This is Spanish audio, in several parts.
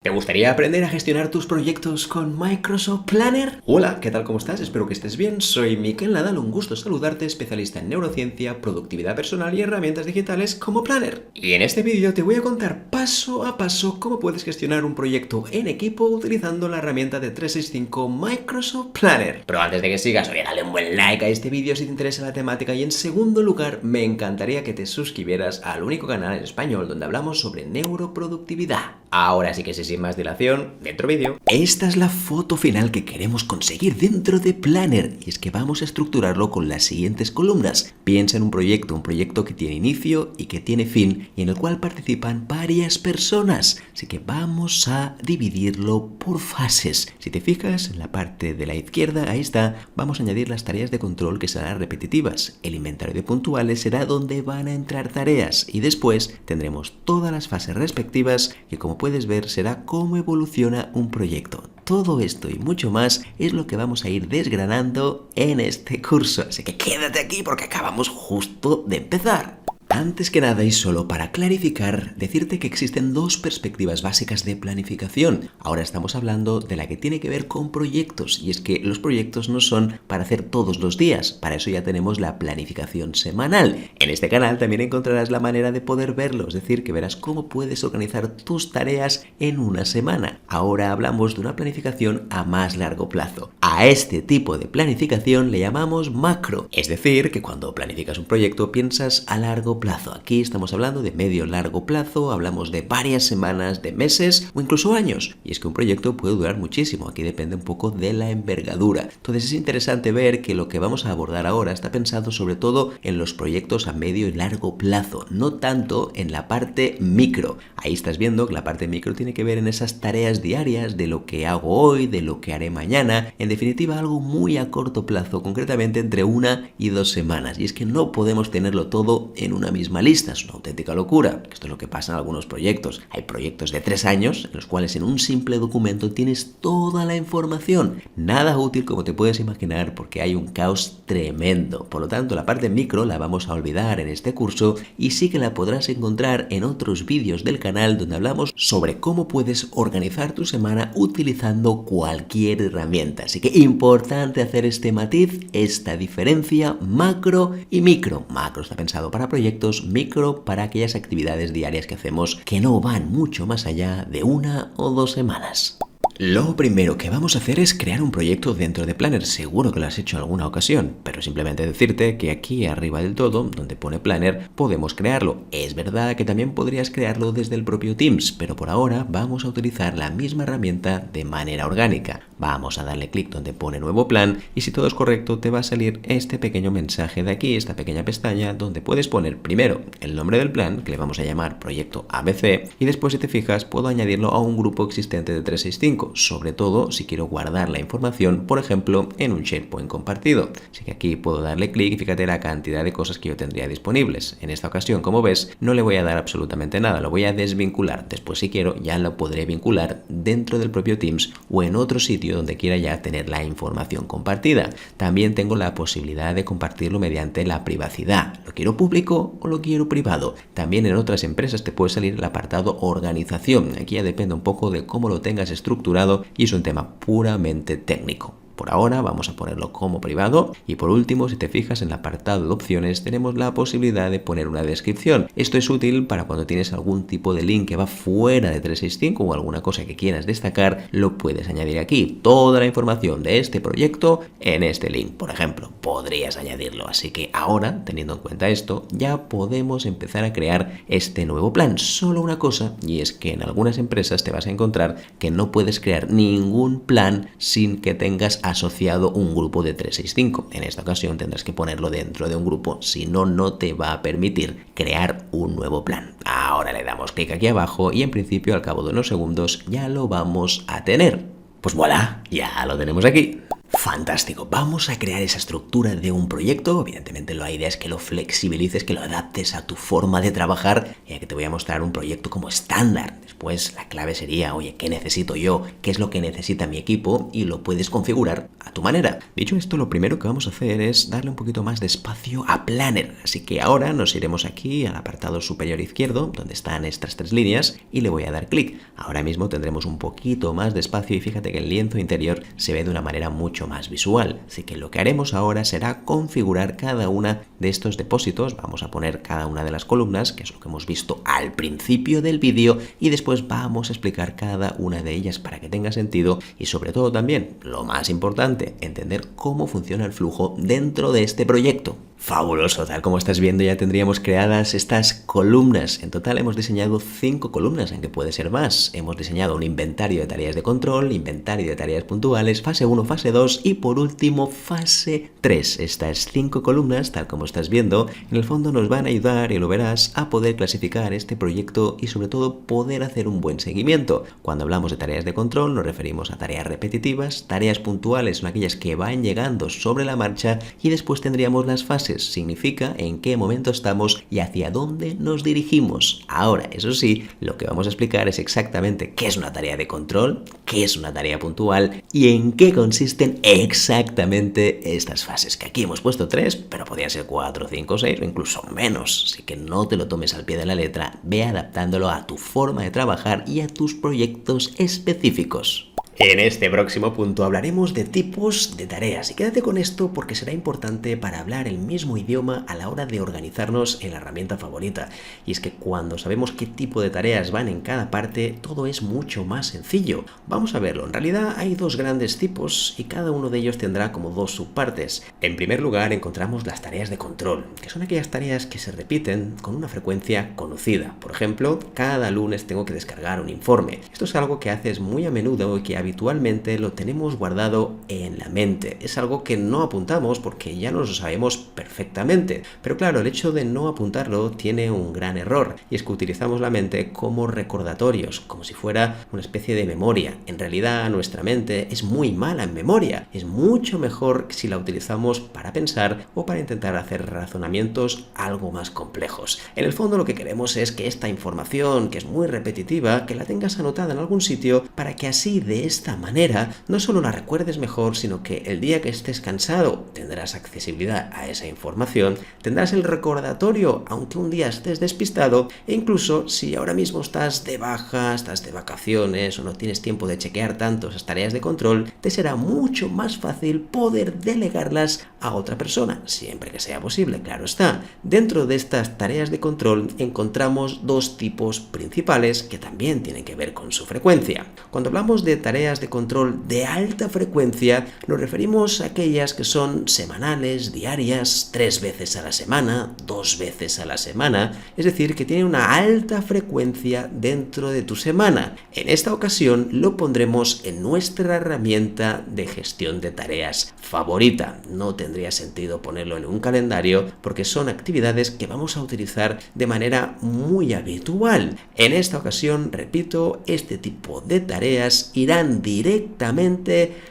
¿Te gustaría aprender a gestionar tus proyectos con Microsoft Planner? Hola, ¿qué tal? ¿Cómo estás? Espero que estés bien. Soy Miquel Nadal, un gusto saludarte, especialista en neurociencia, productividad personal y herramientas digitales como Planner. Y en este vídeo te voy a contar paso a paso cómo puedes gestionar un proyecto en equipo utilizando la herramienta de 365 Microsoft Planner. Pero antes de que sigas, oye, dale un buen like a este vídeo si te interesa la temática y en segundo lugar, me encantaría que te suscribieras al único canal en español donde hablamos sobre neuroproductividad. Ahora sí que sin más dilación, dentro vídeo. Esta es la foto final que queremos conseguir dentro de Planner y es que vamos a estructurarlo con las siguientes columnas. Piensa en un proyecto que tiene inicio y que tiene fin y en el cual participan varias personas. Así que vamos a dividirlo por fases. Si te fijas en la parte de la izquierda, ahí está, vamos a añadir las tareas de control que serán repetitivas. El inventario de puntuales será donde van a entrar tareas y después tendremos todas las fases respectivas que, como puedes ver, será cómo evoluciona un proyecto. Todo esto y mucho más es lo que vamos a ir desgranando en este curso. Así que quédate aquí porque acabamos justo de empezar. Antes que nada y solo para clarificar, decirte que existen dos perspectivas básicas de planificación. Ahora estamos hablando de la que tiene que ver con proyectos y es que los proyectos no son para hacer todos los días, para eso ya tenemos la planificación semanal. En este canal también encontrarás la manera de poder verlo, es decir, que verás cómo puedes organizar tus tareas en una semana. Ahora hablamos de una planificación a más largo plazo. A este tipo de planificación le llamamos macro, es decir, que cuando planificas un proyecto piensas a largo plazo. Aquí estamos hablando de medio-largo plazo, hablamos de varias semanas, de meses o incluso años. Y es que un proyecto puede durar muchísimo, aquí depende un poco de la envergadura. Entonces es interesante ver que lo que vamos a abordar ahora está pensado sobre todo en los proyectos a medio y largo plazo, no tanto en la parte micro. Ahí estás viendo que la parte micro tiene que ver en esas tareas diarias de lo que hago hoy, de lo que haré mañana, en definitiva algo muy a corto plazo, concretamente entre 1 y 2 semanas. Y es que no podemos tenerlo todo en una misma lista, es una auténtica locura. Esto es lo que pasa en algunos proyectos. Hay proyectos de 3 años en los cuales en un simple documento tienes toda la información. Nada útil como te puedes imaginar porque hay un caos tremendo. Por lo tanto, la parte micro la vamos a olvidar en este curso y sí que la podrás encontrar en otros vídeos del canal donde hablamos sobre cómo puedes organizar tu semana utilizando cualquier herramienta. Así que importante hacer este matiz, esta diferencia macro y micro. Macro está pensado para proyectos, micro para aquellas actividades diarias que hacemos que no van mucho más allá de 1 o 2 semanas. Lo primero que vamos a hacer es crear un proyecto dentro de Planner. Seguro que lo has hecho en alguna ocasión, pero simplemente decirte que aquí arriba del todo, donde pone Planner, podemos crearlo. Es verdad que también podrías crearlo desde el propio Teams, pero por ahora vamos a utilizar la misma herramienta de manera orgánica. Vamos a darle clic donde pone nuevo plan y si todo es correcto te va a salir este pequeño mensaje de aquí, esta pequeña pestaña donde puedes poner primero el nombre del plan, que le vamos a llamar proyecto ABC, y después, si te fijas, puedo añadirlo a un grupo existente de 365. Sobre todo si quiero guardar la información, por ejemplo, en un SharePoint compartido. Así que aquí puedo darle clic y fíjate la cantidad de cosas que yo tendría disponibles. En esta ocasión, como ves, no le voy a dar absolutamente nada, lo voy a desvincular. Después, si quiero, ya lo podré vincular dentro del propio Teams o en otro sitio donde quiera ya tener la información compartida. También tengo la posibilidad de compartirlo mediante la privacidad. ¿Lo quiero público o lo quiero privado? También en otras empresas te puede salir el apartado organización. Aquí ya depende un poco de cómo lo tengas estructurado y es un tema puramente técnico. Por ahora vamos a ponerlo como privado y por último, si te fijas en el apartado de opciones, tenemos la posibilidad de poner una descripción. Esto es útil para cuando tienes algún tipo de link que va fuera de 365 o alguna cosa que quieras destacar, lo puedes añadir aquí. Toda la información de este proyecto en este link, por ejemplo, podrías añadirlo. Así que ahora, teniendo en cuenta esto, ya podemos empezar a crear este nuevo plan. Solo una cosa, y es que en algunas empresas te vas a encontrar que no puedes crear ningún plan sin que tengas asociado un grupo de 365. En esta ocasión tendrás que ponerlo dentro de un grupo, si no, no te va a permitir crear un nuevo plan. Ahora le damos clic aquí abajo y en principio al cabo de unos segundos ya lo vamos a tener. Pues voilà, ya lo tenemos aquí. Fantástico, vamos a crear esa estructura de un proyecto. Evidentemente la idea es que lo flexibilices, que lo adaptes a tu forma de trabajar, ya que te voy a mostrar un proyecto como estándar. Después la clave sería, oye, ¿qué necesito yo? ¿Qué es lo que necesita mi equipo? Y lo puedes configurar a tu manera. Dicho esto, lo primero que vamos a hacer es darle un poquito más de espacio a Planner. Así que ahora nos iremos aquí al apartado superior izquierdo, donde están estas 3 líneas, y le voy a dar clic. Ahora mismo tendremos un poquito más de espacio y fíjate que el lienzo interior se ve de una manera mucho más visual. Así que lo que haremos ahora será configurar cada una de estos depósitos. Vamos a poner cada una de las columnas, que es lo que hemos visto al principio del vídeo, y después vamos a explicar cada una de ellas para que tenga sentido y sobre todo también, lo más importante, entender cómo funciona el flujo dentro de este proyecto. Fabuloso, tal como estás viendo ya tendríamos creadas estas columnas. En total hemos diseñado 5 columnas, aunque puede ser más. Hemos diseñado un inventario de tareas de control, inventario de tareas puntuales, fase 1, fase 2 y por último fase 3. Estas 5 columnas, tal como estás viendo, en el fondo nos van a ayudar, y lo verás, a poder clasificar este proyecto y sobre todo poder hacer un buen seguimiento. Cuando hablamos de tareas de control nos referimos a tareas repetitivas, tareas puntuales son aquellas que van llegando sobre la marcha y después tendríamos las fases. Significa en qué momento estamos y hacia dónde nos dirigimos. Ahora, eso sí, lo que vamos a explicar es exactamente qué es una tarea de control, qué es una tarea puntual y en qué consisten exactamente estas fases, que aquí hemos puesto 3, pero podrían ser 4, 5, 6 o incluso menos. Así que no te lo tomes al pie de la letra, ve adaptándolo a tu forma de trabajar y a tus proyectos específicos. En este próximo punto hablaremos de tipos de tareas y quédate con esto porque será importante para hablar el mismo idioma a la hora de organizarnos en la herramienta favorita. Y es que cuando sabemos qué tipo de tareas van en cada parte, todo es mucho más sencillo. Vamos a verlo. En realidad hay 2 grandes tipos y cada uno de ellos tendrá como 2 subpartes. En primer lugar encontramos las tareas de control, que son aquellas tareas que se repiten con una frecuencia conocida. Por ejemplo, cada lunes tengo que descargar un informe. Esto es algo que haces muy a menudo y que habitualmente lo tenemos guardado en la mente. Es algo que no apuntamos porque ya nos lo sabemos perfectamente. Pero claro, el hecho de no apuntarlo tiene un gran error y es que utilizamos la mente como recordatorios, como si fuera una especie de memoria. En realidad nuestra mente es muy mala en memoria. Es mucho mejor si la utilizamos para pensar o para intentar hacer razonamientos algo más complejos. En el fondo lo que queremos es que esta información, que es muy repetitiva, que la tengas anotada en algún sitio para que así de esta manera no solo la recuerdes mejor, sino que el día que estés cansado tendrás accesibilidad a esa información, tendrás el recordatorio aunque un día estés despistado e incluso si ahora mismo estás de baja, estás de vacaciones o no tienes tiempo de chequear tanto esas tareas de control, te será mucho más fácil poder delegarlas a otra persona, siempre que sea posible, claro está. Dentro de estas tareas de control encontramos 2 tipos principales que también tienen que ver con su frecuencia. Cuando hablamos de tareas de control de alta frecuencia, nos referimos a aquellas que son semanales, diarias, 3 veces a la semana, 2 veces a la semana, es decir, que tienen una alta frecuencia dentro de tu semana. En esta ocasión lo pondremos en nuestra herramienta de gestión de tareas favorita. No tendría sentido ponerlo en un calendario porque son actividades que vamos a utilizar de manera muy habitual. En esta ocasión, repito, este tipo de tareas irán directamente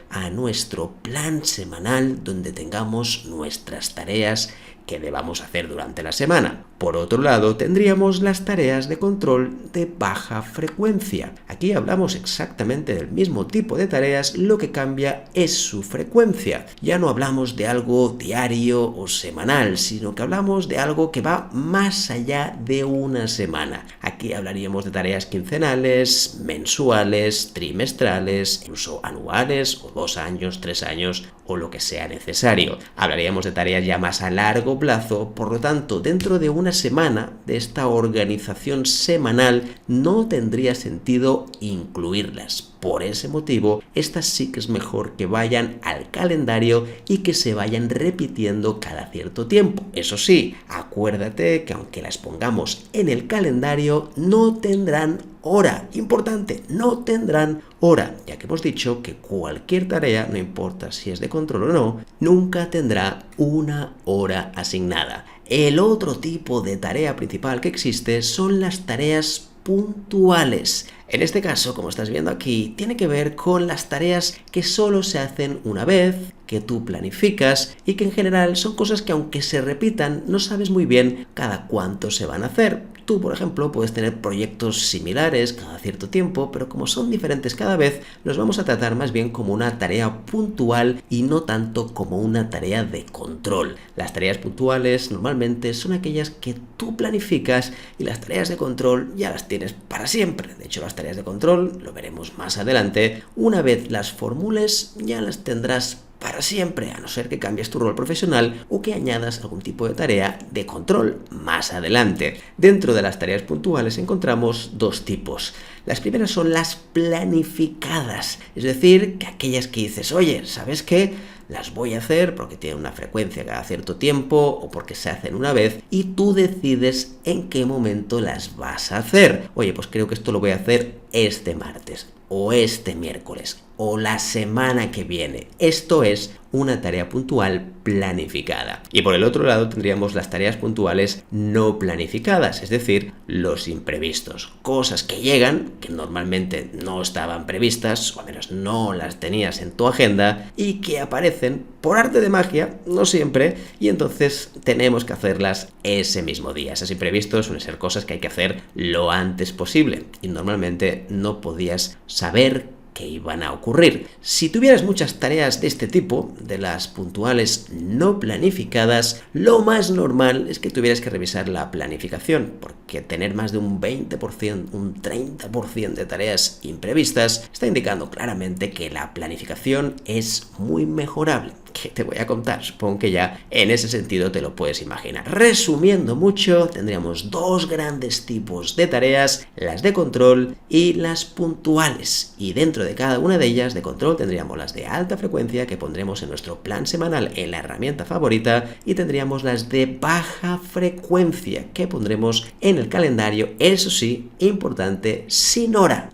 a nuestro plan semanal donde tengamos nuestras tareas que debamos hacer durante la semana. Por otro lado, tendríamos las tareas de control de baja frecuencia. Aquí hablamos exactamente del mismo tipo de tareas, lo que cambia es su frecuencia. Ya no hablamos de algo diario o semanal, sino que hablamos de algo que va más allá de una semana. Aquí hablaríamos de tareas quincenales, mensuales, trimestrales, incluso anuales o 2 años, 3 años o lo que sea necesario. Hablaríamos de tareas ya más a largo plazo, por lo tanto, dentro de una semana de esta organización semanal no tendría sentido incluirlas. Por ese motivo, estas sí que es mejor que vayan al calendario y que se vayan repitiendo cada cierto tiempo. Eso sí, acuérdate que aunque las pongamos en el calendario, no tendrán hora. Importante, no tendrán hora, ya que hemos dicho que cualquier tarea, no importa si es de control o no, nunca tendrá una hora asignada. El otro tipo de tarea principal que existe son las tareas puntuales. En este caso, como estás viendo aquí, tiene que ver con las tareas que solo se hacen una vez, que tú planificas y que en general son cosas que aunque se repitan, no sabes muy bien cada cuánto se van a hacer. Tú, por ejemplo, puedes tener proyectos similares cada cierto tiempo, pero como son diferentes cada vez, los vamos a tratar más bien como una tarea puntual y no tanto como una tarea de control. Las tareas puntuales normalmente son aquellas que tú planificas y las tareas de control ya las tienes para siempre. De hecho, las tareas de control, lo veremos más adelante, una vez las formules ya las tendrás para siempre, a no ser que cambies tu rol profesional o que añadas algún tipo de tarea de control más adelante. Dentro de las tareas puntuales encontramos dos tipos. Las primeras son las planificadas, es decir, que aquellas que dices, oye, ¿sabes qué? Las voy a hacer porque tienen una frecuencia cada cierto tiempo o porque se hacen una vez y tú decides en qué momento las vas a hacer. Oye, pues creo que esto lo voy a hacer este martes o este miércoles o la semana que viene. Esto es una tarea puntual planificada. Y por el otro lado tendríamos las tareas puntuales no planificadas, es decir, los imprevistos. Cosas que llegan, que normalmente no estaban previstas, o al menos no las tenías en tu agenda, y que aparecen por arte de magia, no siempre, y entonces tenemos que hacerlas ese mismo día. Esos imprevistos suelen ser cosas que hay que hacer lo antes posible, y normalmente no podías saber que iban a ocurrir. Si tuvieras muchas tareas de este tipo, de las puntuales no planificadas, lo más normal es que tuvieras que revisar la planificación, porque tener más de un 20%, un 30% de tareas imprevistas está indicando claramente que la planificación es muy mejorable. ¿Qué te voy a contar? Supongo que ya en ese sentido te lo puedes imaginar. Resumiendo mucho, tendríamos dos grandes tipos de tareas, las de control y las puntuales. Y dentro de cada una de ellas, de control, tendríamos las de alta frecuencia que pondremos en nuestro plan semanal en la herramienta favorita y tendríamos las de baja frecuencia que pondremos en el calendario, eso sí, importante, sin hora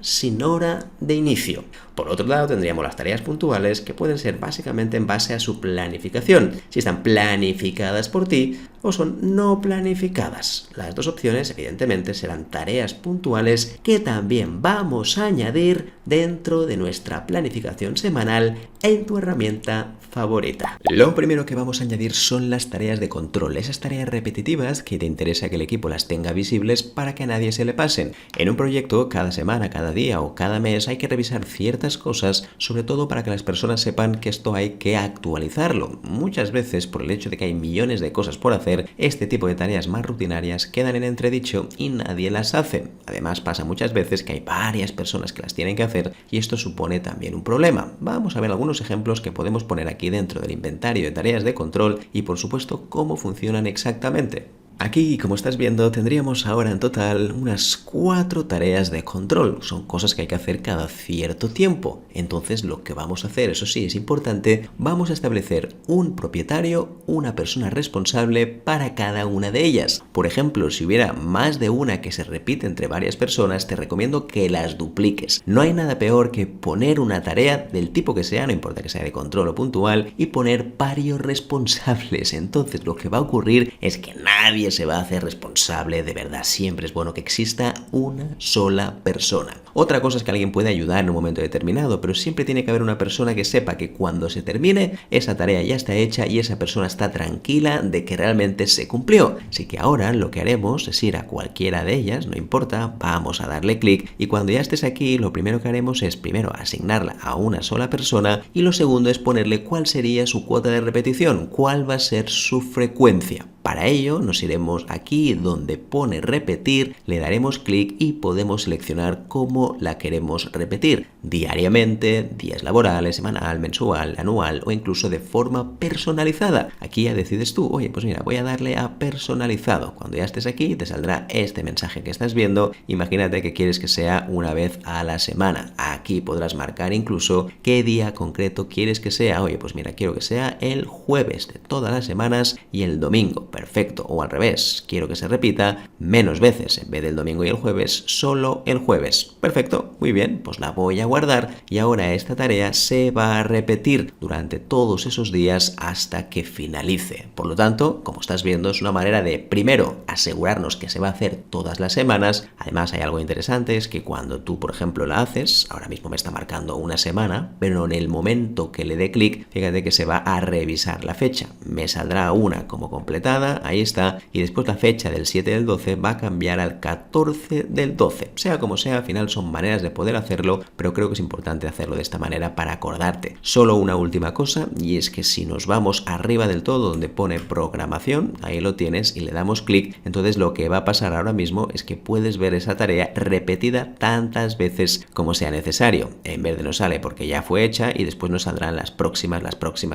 de inicio. Por otro lado, tendríamos las tareas puntuales que pueden ser básicamente en base a su planificación, si están planificadas por ti o son no planificadas. Las dos opciones, evidentemente, serán tareas puntuales que también vamos a añadir dentro de nuestra planificación semanal en tu herramienta favorita. Lo primero que vamos a añadir son las tareas de control, esas tareas repetitivas que te interesa que el equipo las tenga visibles para que a nadie se le pasen. En un proyecto, cada semana, cada día o cada mes hay que revisar ciertas cosas, sobre todo para que las personas sepan que esto hay que actualizarlo. Muchas veces, por el hecho de que hay millones de cosas por hacer, este tipo de tareas más rutinarias quedan en entredicho y nadie las hace. Además, pasa muchas veces que hay varias personas que las tienen que hacer y esto supone también un problema. Vamos a ver algunos ejemplos que podemos poner aquí dentro del inventario de tareas de control y, por supuesto, cómo funcionan exactamente. Aquí, como estás viendo, tendríamos ahora en total unas 4 tareas de control. Son cosas que hay que hacer cada cierto tiempo. Entonces, lo que vamos a hacer, eso sí, es importante, vamos a establecer un propietario, una persona responsable para cada una de ellas. Por ejemplo, si hubiera más de una que se repite entre varias personas, te recomiendo que las dupliques. No hay nada peor que poner una tarea del tipo que sea, no importa que sea de control o puntual, y poner varios responsables. Entonces, lo que va a ocurrir es que nadie se va a hacer responsable de verdad. Siempre es bueno que exista una sola persona. Otra cosa es que alguien puede ayudar en un momento determinado, pero siempre tiene que haber una persona que sepa que cuando se termine, esa tarea ya está hecha y esa persona está tranquila de que realmente se cumplió. Así que ahora lo que haremos es ir a cualquiera de ellas, no importa, vamos a darle clic y cuando ya estés aquí, lo primero que haremos es primero asignarla a una sola persona y lo segundo es ponerle cuál sería su cuota de repetición, cuál va a ser su frecuencia. Para ello nos iremos aquí donde pone repetir, le daremos clic y podemos seleccionar cómo la queremos repetir. Diariamente, días laborales, semanal, mensual, anual o incluso de forma personalizada. Aquí ya decides tú, oye, pues mira, voy a darle a personalizado. Cuando ya estés aquí te saldrá este mensaje que estás viendo. Imagínate que quieres que sea una vez a la semana. Aquí podrás marcar incluso qué día concreto quieres que sea. Oye, pues mira, quiero que sea el jueves de todas las semanas y el domingo. Perfecto. O al revés, quiero que se repita menos veces. En vez del domingo y el jueves, solo el jueves. Perfecto. Muy bien, pues la voy a guardar guardar y ahora esta tarea se va a repetir durante todos esos días hasta que finalice. Por lo tanto, como estás viendo, es una manera de, primero, asegurarnos que se va a hacer todas las semanas. Además, hay algo interesante, es que cuando tú, por ejemplo, la haces, ahora mismo me está marcando una semana, pero en el momento que le dé clic, fíjate que se va a revisar la fecha. Me saldrá una como completada, ahí está, y después la fecha del 7 del 12 va a cambiar al 14 del 12. Sea como sea, al final son maneras de poder hacerlo, pero creo que es importante hacerlo de esta manera para acordarte. Solo una última cosa, y es que si nos vamos arriba del todo donde pone programación, ahí lo tienes, y le damos clic, entonces lo que va a pasar ahora mismo es que puedes ver esa tarea repetida tantas veces como sea necesario. En verde nos sale porque ya fue hecha y después nos saldrán las próximas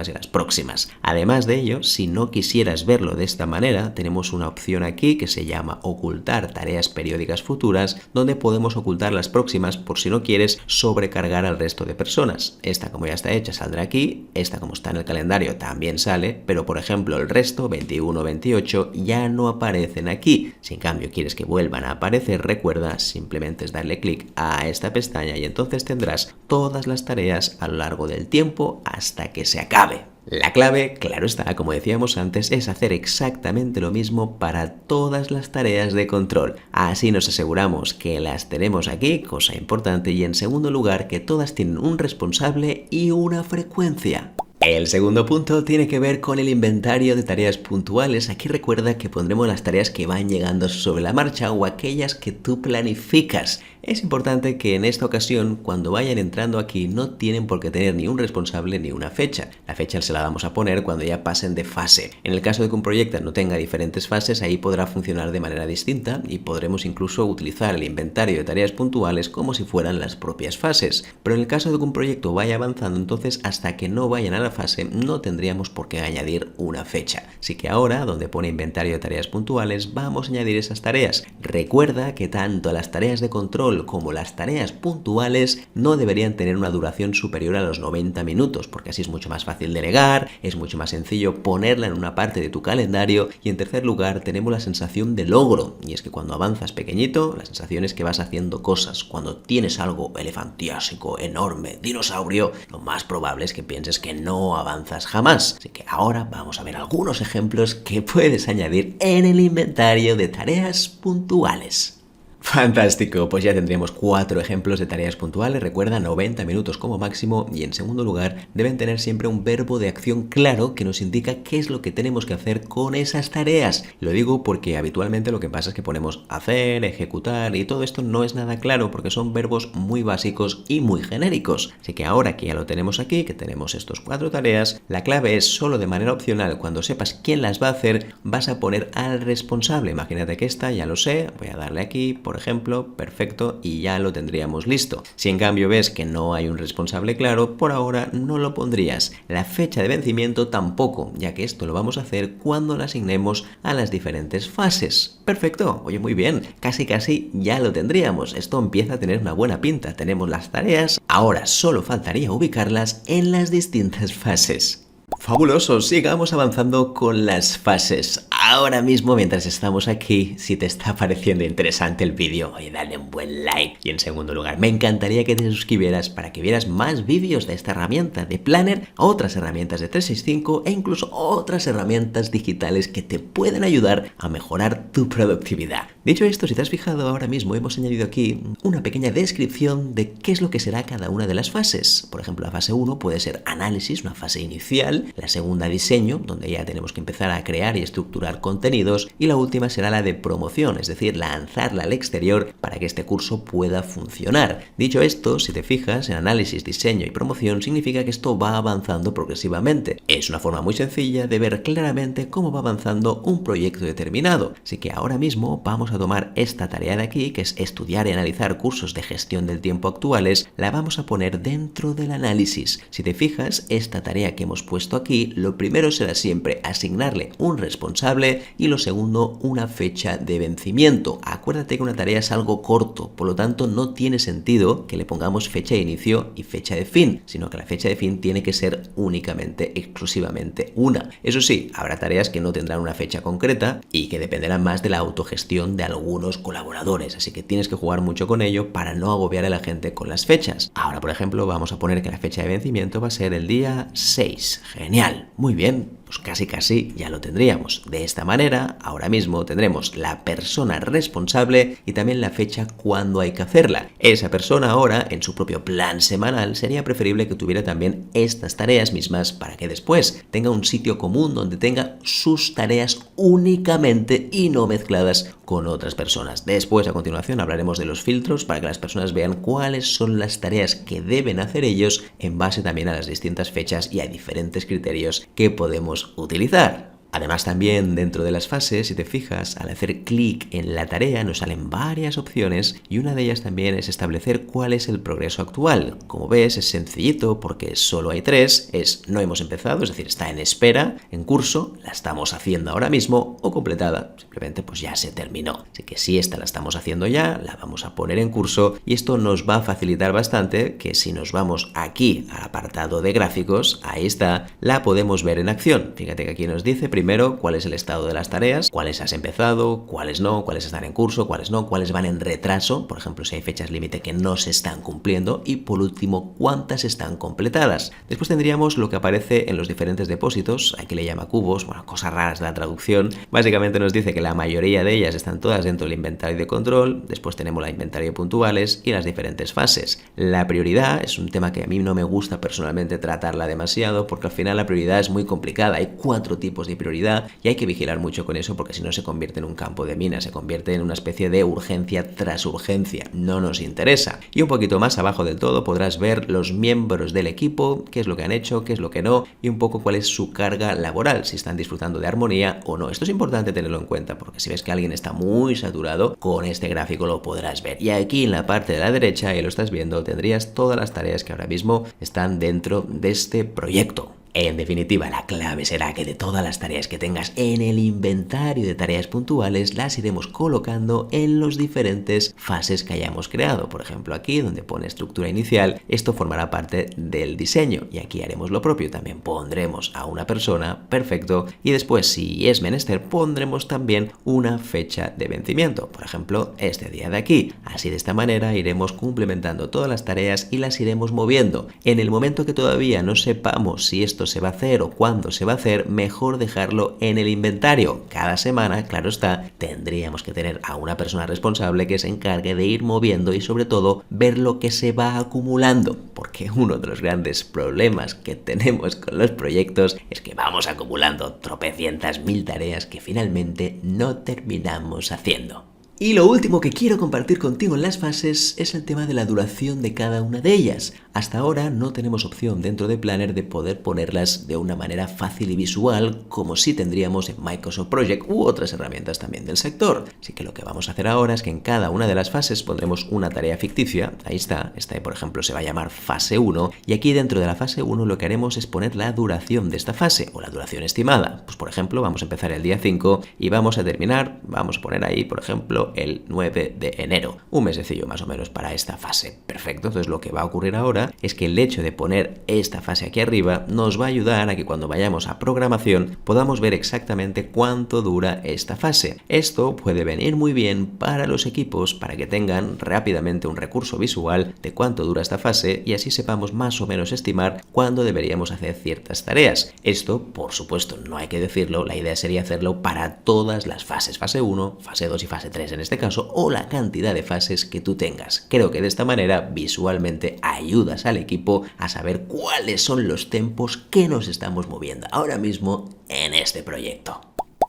y las próximas. Además de ello, si no quisieras verlo de esta manera, tenemos una opción aquí que se llama ocultar tareas periódicas futuras, donde podemos ocultar las próximas por si no quieres sobrecargar al resto de personas. Esta, como ya está hecha, saldrá aquí, esta, como está en el calendario, también sale, pero por ejemplo el resto, 21, 28, ya no aparecen aquí. Si en cambio quieres que vuelvan a aparecer, recuerda, simplemente es darle clic a esta pestaña y entonces tendrás todas las tareas a lo largo del tiempo hasta que se acabe. La clave, claro está, como decíamos antes, es hacer exactamente lo mismo para todas las tareas de control. Así nos aseguramos que las tenemos aquí, cosa importante, y en segundo lugar, que todas tienen un responsable y una frecuencia. El segundo punto tiene que ver con el inventario de tareas puntuales. Aquí recuerda que pondremos las tareas que van llegando sobre la marcha o aquellas que tú planificas. Es importante que en esta ocasión, cuando vayan entrando aquí, no tienen por qué tener ni un responsable ni una fecha. La fecha se la vamos a poner cuando ya pasen de fase. En el caso de que un proyecto no tenga diferentes fases, ahí podrá funcionar de manera distinta y podremos incluso utilizar el inventario de tareas puntuales como si fueran las propias fases. Pero en el caso de que un proyecto vaya avanzando, entonces hasta que no vayan a la fase no tendríamos por qué añadir una fecha. Así que ahora, donde pone inventario de tareas puntuales, vamos a añadir esas tareas. Recuerda que tanto las tareas de control como las tareas puntuales no deberían tener una duración superior a los 90 minutos, porque así es mucho más fácil delegar, es mucho más sencillo ponerla en una parte de tu calendario y en tercer lugar tenemos la sensación de logro, y es que cuando avanzas pequeñito, la sensación es que vas haciendo cosas. Cuando tienes algo elefantiásico, enorme, dinosaurio, lo más probable es que pienses que no avanzas jamás. Así que ahora vamos a ver algunos ejemplos que puedes añadir en el inventario de tareas puntuales. Fantástico, pues ya tendríamos 4 ejemplos de tareas puntuales. Recuerda, 90 minutos como máximo, y en segundo lugar deben tener siempre un verbo de acción claro que nos indica qué es lo que tenemos que hacer con esas tareas. Lo digo porque habitualmente lo que pasa es que ponemos hacer, ejecutar y todo esto no es nada claro porque son verbos muy básicos y muy genéricos. Así que ahora que ya lo tenemos aquí, que tenemos estos 4 tareas, la clave es solo de manera opcional, cuando sepas quién las va a hacer, vas a poner al responsable. Imagínate que esta ya lo sé, voy a darle aquí, por ejemplo, perfecto, y ya lo tendríamos listo. Si en cambio ves que no hay un responsable claro, por ahora no lo pondrías. La fecha de vencimiento tampoco, ya que esto lo vamos a hacer cuando la asignemos a las diferentes fases. Perfecto, oye, muy bien, casi ya lo tendríamos. Esto empieza a tener una buena pinta. Tenemos las tareas, ahora solo faltaría ubicarlas en las distintas fases. Fabuloso, sigamos avanzando con las fases. Ahora mismo, mientras estamos aquí, si te está pareciendo interesante el vídeo, oye, dale un buen like. Y en segundo lugar, me encantaría que te suscribieras para que vieras más vídeos de esta herramienta de Planner, otras herramientas de 365 e incluso otras herramientas digitales que te pueden ayudar a mejorar tu productividad. Dicho esto, si te has fijado, ahora mismo hemos añadido aquí una pequeña descripción de qué es lo que será cada una de las fases. Por ejemplo, la fase 1 puede ser análisis, una fase inicial. La segunda, diseño, donde ya tenemos que empezar a crear y estructurar contenidos, y la última será la de promoción, es decir, lanzarla al exterior para que este curso pueda funcionar. Dicho esto, si te fijas en análisis, diseño y promoción, significa que esto va avanzando progresivamente. Es una forma muy sencilla de ver claramente cómo va avanzando un proyecto determinado. Así que ahora mismo vamos a tomar esta tarea de aquí, que es estudiar y analizar cursos de gestión del tiempo actuales, la vamos a poner dentro del análisis. Si te fijas, esta tarea que hemos puesto aquí, lo primero será siempre asignarle un responsable responsable y lo segundo, una fecha de vencimiento. Acuérdate que una tarea es algo corto, por lo tanto no tiene sentido que le pongamos fecha de inicio y fecha de fin, sino que la fecha de fin tiene que ser únicamente, exclusivamente una. Eso sí, habrá tareas que no tendrán una fecha concreta y que dependerán más de la autogestión de algunos colaboradores, así que tienes que jugar mucho con ello para no agobiar a la gente con las fechas. Ahora, por ejemplo, vamos a poner que la fecha de vencimiento va a ser el día 6. Genial, muy bien. Pues casi ya lo tendríamos. De esta manera, ahora mismo tendremos la persona responsable y también la fecha cuando hay que hacerla. Esa persona ahora, en su propio plan semanal, sería preferible que tuviera también estas tareas mismas para que después tenga un sitio común donde tenga sus tareas únicamente y no mezcladas con otras personas. Después, a continuación, hablaremos de los filtros para que las personas vean cuáles son las tareas que deben hacer ellos en base también a las distintas fechas y a diferentes criterios que podemos utilizar. Además, también dentro de las fases, si te fijas, al hacer clic en la tarea nos salen varias opciones y una de ellas también es establecer cuál es el progreso actual. Como ves, es sencillito porque solo hay 3, no hemos empezado, es decir, está en espera, en curso, la estamos haciendo ahora mismo o completada, simplemente pues ya se terminó. Así que si esta la estamos haciendo ya, la vamos a poner en curso y esto nos va a facilitar bastante que si nos vamos aquí al apartado de gráficos, ahí está, la podemos ver en acción. Fíjate que aquí nos dice primero cuál es el estado de las tareas, cuáles has empezado, cuáles no, cuáles están en curso, cuáles no, cuáles van en retraso, por ejemplo si hay fechas límite que no se están cumpliendo y por último cuántas están completadas. Después tendríamos lo que aparece en los diferentes depósitos, aquí le llama cubos, bueno, cosas raras de la traducción. Básicamente nos dice que la mayoría de ellas están todas dentro del inventario de control, después tenemos la inventario de puntuales y las diferentes fases. La prioridad es un tema que a mí no me gusta personalmente tratarla demasiado porque al final la prioridad es muy complicada, hay 4 tipos de prioridad y hay que vigilar mucho con eso porque si no se convierte en un campo de minas, se convierte en una especie de urgencia tras urgencia, no nos interesa. Y un poquito más abajo del todo podrás ver los miembros del equipo, qué es lo que han hecho, qué es lo que no y un poco cuál es su carga laboral, si están disfrutando de armonía o no. Esto es importante tenerlo en cuenta porque si ves que alguien está muy saturado, con este gráfico lo podrás ver. Y aquí en la parte de la derecha, y lo estás viendo, tendrías todas las tareas que ahora mismo están dentro de este proyecto. En definitiva, la clave será que de todas las tareas que tengas en el inventario de tareas puntuales las iremos colocando en los diferentes fases que hayamos creado. Por ejemplo, aquí donde pone estructura inicial, esto formará parte del diseño y aquí haremos lo propio. También pondremos a una persona, perfecto, y después, si es menester, pondremos también una fecha de vencimiento. Por ejemplo, este día de aquí. Así de esta manera iremos complementando todas las tareas y las iremos moviendo. En el momento que todavía no sepamos si esto se va a hacer o cuándo se va a hacer, mejor dejarlo en el inventario. Cada semana, claro está, tendríamos que tener a una persona responsable que se encargue de ir moviendo y sobre todo ver lo que se va acumulando, porque uno de los grandes problemas que tenemos con los proyectos es que vamos acumulando tropecientas mil tareas que finalmente no terminamos haciendo. Y lo último que quiero compartir contigo en las fases es el tema de la duración de cada una de ellas. Hasta ahora no tenemos opción dentro de Planner de poder ponerlas de una manera fácil y visual como sí tendríamos en Microsoft Project u otras herramientas también del sector. Así que lo que vamos a hacer ahora es que en cada una de las fases pondremos una tarea ficticia. Ahí está, esta por ejemplo se va a llamar fase 1 y aquí dentro de la fase 1 lo que haremos es poner la duración de esta fase o la duración estimada. Pues por ejemplo vamos a empezar el día 5 y vamos a terminar, vamos a poner ahí por ejemplo el 9 de enero. Un mesecillo más o menos para esta fase. Perfecto, entonces lo que va a ocurrir ahora es que el hecho de poner esta fase aquí arriba nos va a ayudar a que cuando vayamos a programación podamos ver exactamente cuánto dura esta fase. Esto puede venir muy bien para los equipos para que tengan rápidamente un recurso visual de cuánto dura esta fase y así sepamos más o menos estimar cuándo deberíamos hacer ciertas tareas. Esto, por supuesto, no hay que decirlo, la idea sería hacerlo para todas las fases, fase 1, fase 2 y fase 3 en este caso, o la cantidad de fases que tú tengas. Creo que de esta manera visualmente ayudas al equipo a saber cuáles son los tempos que nos estamos moviendo ahora mismo en este proyecto.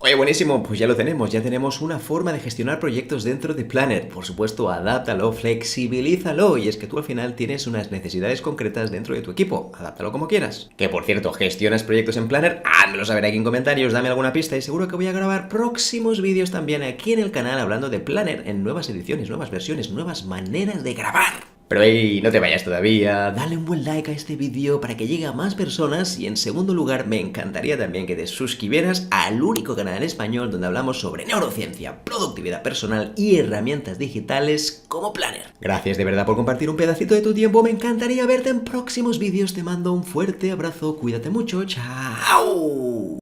Oye, buenísimo, pues ya lo tenemos, ya tenemos una forma de gestionar proyectos dentro de Planner. Por supuesto, adáptalo, flexibilízalo, y es que tú al final tienes unas necesidades concretas dentro de tu equipo. Adáptalo como quieras. Que por cierto, ¿gestionas proyectos en Planner? Házmelo saber aquí en comentarios, dame alguna pista y seguro que voy a grabar próximos vídeos también aquí en el canal hablando de Planner en nuevas ediciones, nuevas versiones, nuevas maneras de grabar. Pero hey, no te vayas todavía, dale un buen like a este vídeo para que llegue a más personas y en segundo lugar me encantaría también que te suscribieras al único canal en español donde hablamos sobre neurociencia, productividad personal y herramientas digitales como Planner. Gracias de verdad por compartir un pedacito de tu tiempo, me encantaría verte en próximos vídeos, te mando un fuerte abrazo, cuídate mucho, chao.